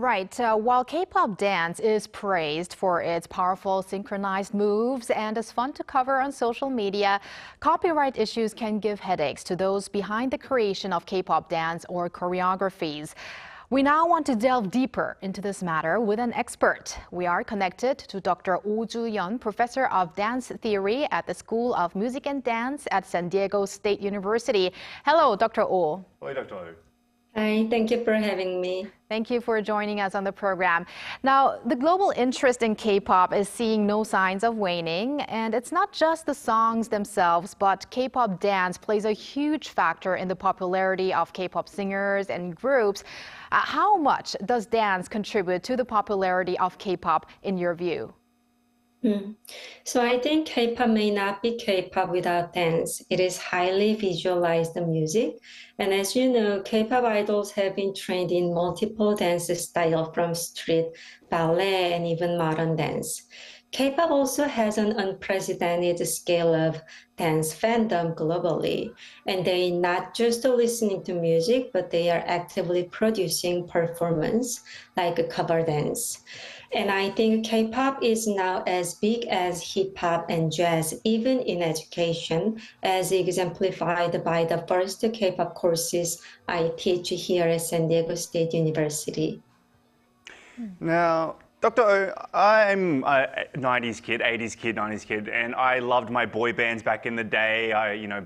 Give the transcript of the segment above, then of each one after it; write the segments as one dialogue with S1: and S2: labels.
S1: Right. While K-pop dance is praised for its powerful synchronized moves and is fun to cover on social media, copyright issues can give headaches to those behind the creation of K-pop dance or choreographies. We now want to delve deeper into this matter with an expert. We are connected to Dr. Oh Joo-yeon, professor of dance theory at the School of Music and Dance at San Diego State University. Hello, Dr. Oh.
S2: Hi, Dr. Oh.
S3: Hi, thank you for having me.
S1: Thank you for joining us on the program. Now, the global interest in K-pop is seeing no signs of waning, and it's not just the songs themselves, but K-pop dance plays a huge factor in the popularity of K-pop singers and groups. How much does dance contribute to the popularity of K-pop in your view?
S3: So I think K-pop may not be K-pop without dance. It is highly visualized music. And as you know, K-pop idols have been trained in multiple dance styles from street, ballet, and even modern dance. K-pop also has an unprecedented scale of dance fandom globally. And they not just listening to music, but they are actively producing performance like a cover dance. And I think K-pop is now as big as hip-hop and jazz, even in education, as exemplified by the first K-pop courses I teach here at San Diego State University.
S2: Now, Dr. O, I'm a 90s kid, 80s kid, 90s kid, and I loved my boy bands back in the day.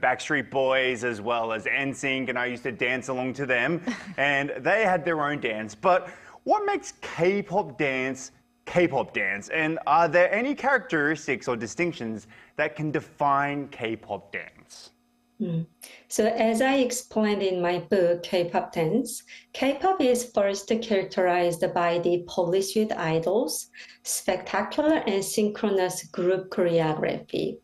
S2: Backstreet Boys as well as NSYNC, and I used to dance along to them, and they had their own dance. But what makes K-pop dance K-pop dance? And are there any characteristics or distinctions that can define K-pop dance?
S3: So as I explained in my book, K-pop dance, K-pop is first characterized by the polished idols, spectacular and synchronous group choreography.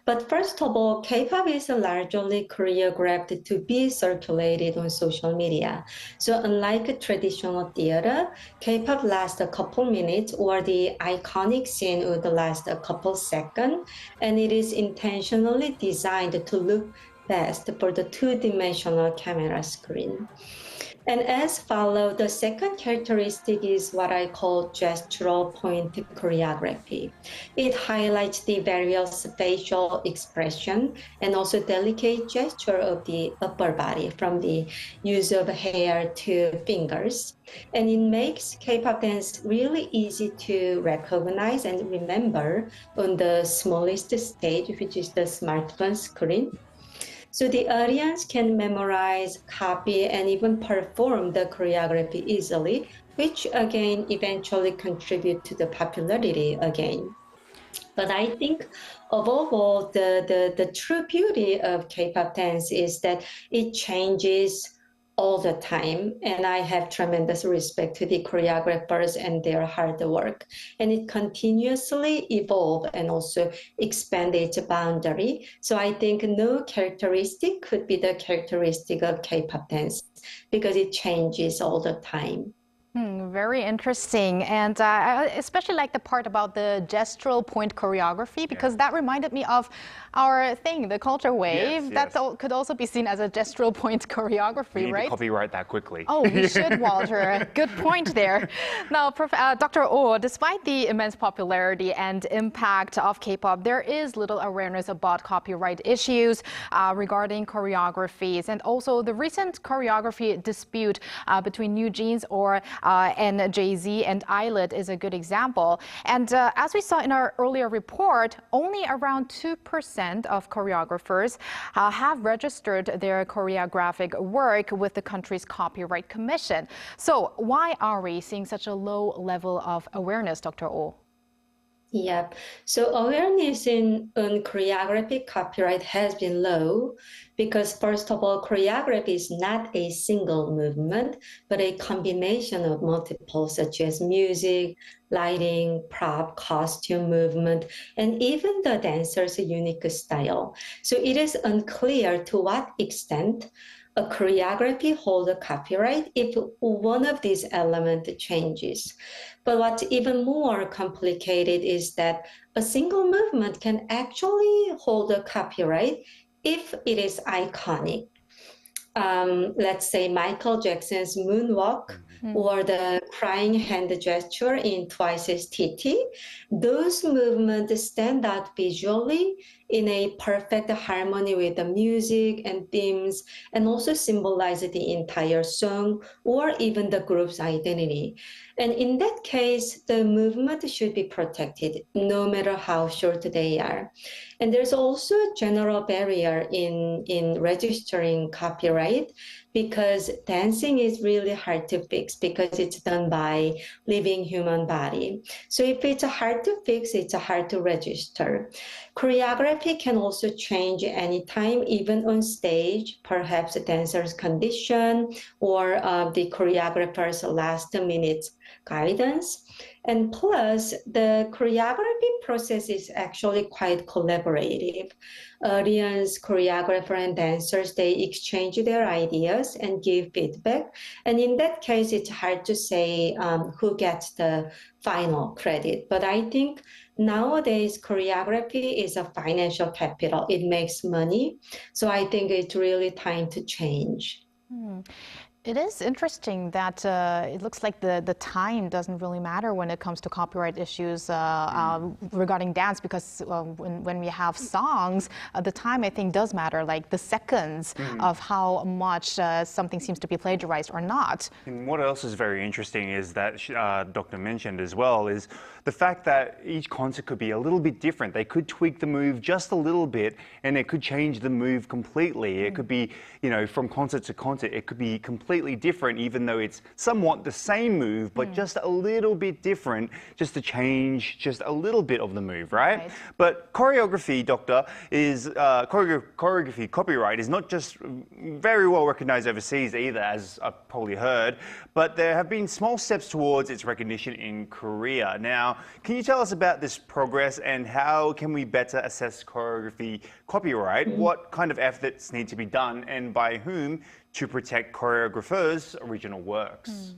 S3: But first of all, K-pop is largely choreographed to be circulated on social media. So unlike traditional theater, K-pop lasts a couple minutes, or the iconic scene would last a couple seconds, and it is intentionally designed to look best for the two-dimensional camera screen. And as follows, the second characteristic is what I call gestural point choreography. It highlights the various facial expression and also delicate gesture of the upper body, from the use of hair to fingers. And it makes K-pop dance really easy to recognize and remember on the smallest stage, which is the smartphone screen. So the audience can memorize, copy, and even perform the choreography easily, which again eventually contribute to the popularity again. But I think above all, the true beauty of K-pop dance is that it changes all the time, and I have tremendous respect to the choreographers and their hard work. And it continuously evolve and also expand its boundary. So I think no characteristic could be the characteristic of K-pop dance, because it changes all the time.
S1: Very interesting. And I especially like the part about the gestural point choreography, because that reminded me of our thing, the culture wave.
S2: Yes.
S1: That could also be seen as a gestural point choreography,
S2: We need
S1: right?
S2: to copyright that quickly.
S1: Oh, we should, Walter. Good point there. Now, Dr. Oh, despite the immense popularity and impact of K-pop, there is little awareness about copyright issues regarding choreographies. And also the recent choreography dispute between New Jeans and Jay-Z and Islet is a good example. And as we saw in our earlier report, only around 2% of choreographers have registered their choreographic work with the country's Copyright Commission. So why are we seeing such a low level of awareness, Dr. Oh?
S3: Yep. So awareness on choreography copyright has been low because, first of all, choreography is not a single movement, but a combination of multiple, such as music, lighting, prop, costume, movement, and even the dancer's unique style. So it is unclear to what extent a choreography holds a copyright if one of these elements changes. But what's even more complicated is that a single movement can actually hold a copyright if it is iconic. Let's say Michael Jackson's moonwalk or the crying hand gesture in Twice's TT, those movements stand out visually in a perfect harmony with the music and themes, and also symbolize the entire song or even the group's identity. And in that case, the movement should be protected, no matter how short they are. And there's also a general barrier in registering copyright, because dancing is really hard to fix because it's done by living human body. So if it's hard to fix, it's hard to register. Choreography can also change anytime, even on stage, perhaps the dancer's condition or the choreographer's last minute guidance. And plus, the choreography process is actually quite collaborative. Audience, choreographer, and dancers, they exchange their ideas and give feedback. And in that case, it's hard to say who gets the final credit. But I think nowadays, choreography is a financial capital. It makes money. So I think it's really time to change.
S1: It is interesting that it looks like the time doesn't really matter when it comes to copyright issues regarding dance, because when we have songs, the time I think does matter, like the seconds of how much something seems to be plagiarized or not.
S2: And what else is very interesting is that Dr. mentioned as well is the fact that each concert could be a little bit different. They could tweak the move just a little bit and it could change the move completely. It could be, from concert to concert, it could be completely different, even though it's somewhat the same move, but just a little bit different, just to change just a little bit of the move, right? But choreography, Doctor, is choreography copyright is not just very well recognized overseas either, as I've probably heard, but there have been small steps towards its recognition in Korea. Now, can you tell us about this progress and how can we better assess choreography copyright? What kind of efforts need to be done and by whom to protect choreographers' original works?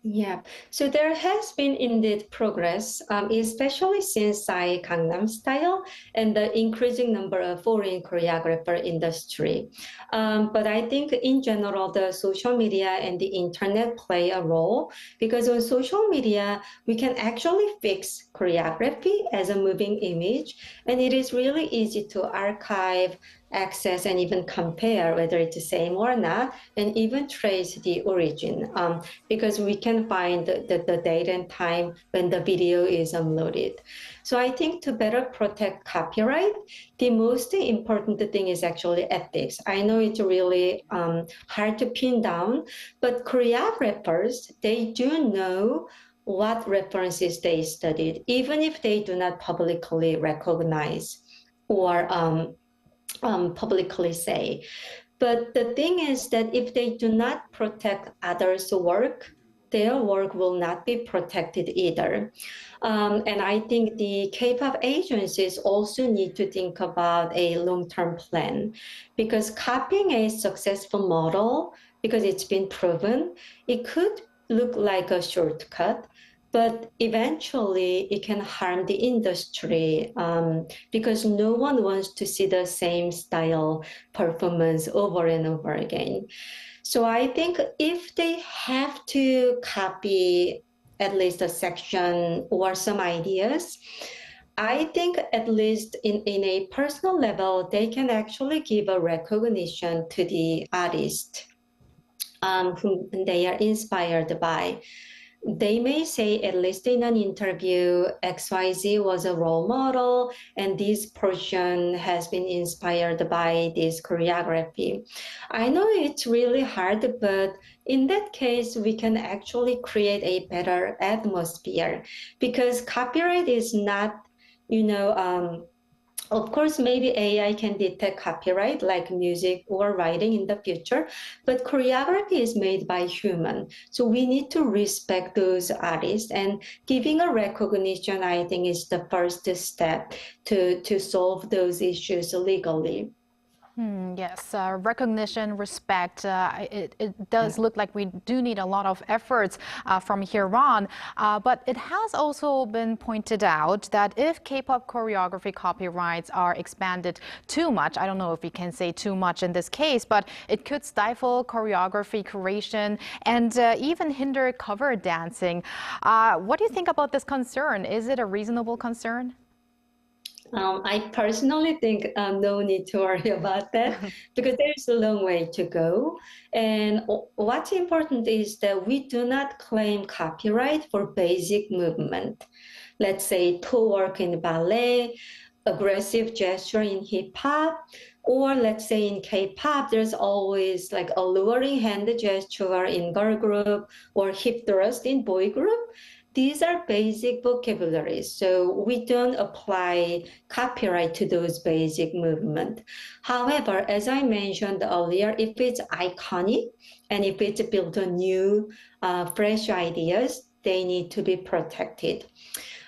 S3: Yeah, so there has been indeed progress, especially since Gangnam Style and the increasing number of foreign choreographer industry. But I think in general, the social media and the internet play a role, because on social media, we can actually fix choreography as a moving image, and it is really easy to archive, access, and even compare whether it's the same or not, and even trace the origin, because we can find the date and time when the video is uploaded. So I think to better protect copyright, the most important thing is actually ethics. I know it's really hard to pin down, but choreographers, they do know what references they studied, even if they do not publicly recognize or publicly say. But the thing is that if they do not protect others' work, their work will not be protected either. And I think the K-pop agencies also need to think about a long-term plan, because copying a successful model, because it's been proven, it could look like a shortcut, but eventually it can harm the industry, because no one wants to see the same style performance over and over again. So I think if they have to copy at least a section or some ideas, I think at least in a personal level, they can actually give a recognition to the artist whom they are inspired by. They may say, at least in an interview, XYZ was a role model, and this person has been inspired by this choreography. I know it's really hard, but in that case, we can actually create a better atmosphere, because copyright is not, of course, maybe AI can detect copyright like music or writing in the future, but choreography is made by human. So we need to respect those artists, and giving a recognition, I think, is the first step to solve those issues legally.
S1: Yes, recognition, respect. It does look like we do need a lot of efforts from here on. But it has also been pointed out that if K-pop choreography copyrights are expanded too much, I don't know if we can say too much in this case, but it could stifle choreography creation and even hinder cover dancing. What do you think about this concern? Is it a reasonable concern?
S3: I personally think no need to worry about that because there's a long way to go. And what's important is that we do not claim copyright for basic movement. Let's say toe work in ballet, aggressive gesture in hip hop, or let's say in K-pop, there's always like alluring hand gesture in girl group or hip thrust in boy group. These are basic vocabularies, so we don't apply copyright to those basic movements. However, as I mentioned earlier, if it's iconic and if it's built on new, fresh ideas, they need to be protected.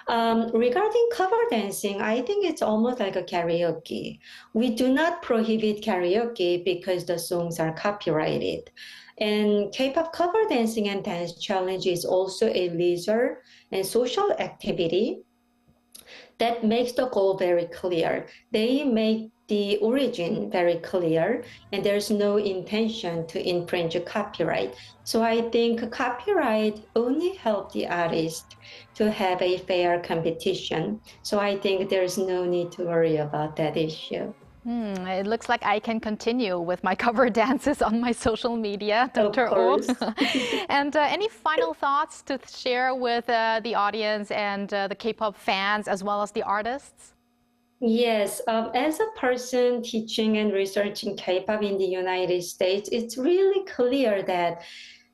S3: Regarding cover dancing, I think it's almost like a karaoke. We do not prohibit karaoke because the songs are copyrighted. And K-pop cover dancing and dance challenge is also a leisure and social activity that makes the goal very clear. They make the origin very clear, and there's no intention to infringe copyright. So I think copyright only help the artist to have a fair competition. So I think there's no need to worry about that issue.
S1: It looks like I can continue with my cover dances on my social media, Dr. Oh. And any final thoughts to share with the audience and the K-pop fans as well as the artists?
S3: Yes, as a person teaching and researching K-pop in the United States, it's really clear that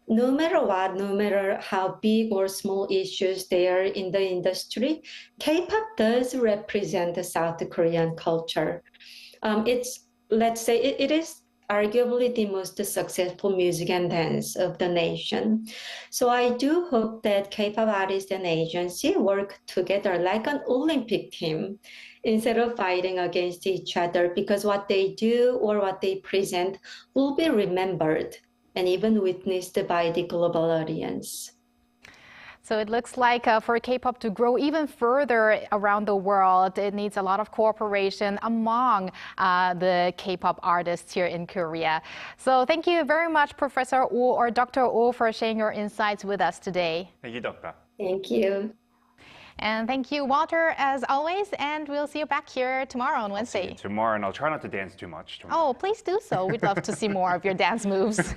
S3: no matter what, no matter how big or small issues there in the industry, K-pop does represent the South Korean culture. Let's say, it is arguably the most successful music and dance of the nation. So I do hope that K-pop artists and agency work together like an Olympic team instead of fighting against each other, because what they do or what they present will be remembered and even witnessed by the global audience.
S1: So it looks like for K-pop to grow even further around the world, it needs a lot of cooperation among the K-pop artists here in Korea. So thank you very much, Professor Oh or Dr. Oh, for sharing your insights with us today.
S2: Thank you, Doctor.
S3: Thank you.
S1: And thank you, Walter, as always. And we'll see you back here tomorrow on Wednesday.
S2: See you tomorrow, and I'll try not to dance too much tomorrow.
S1: Oh, please do so. We'd love to see more of your dance moves.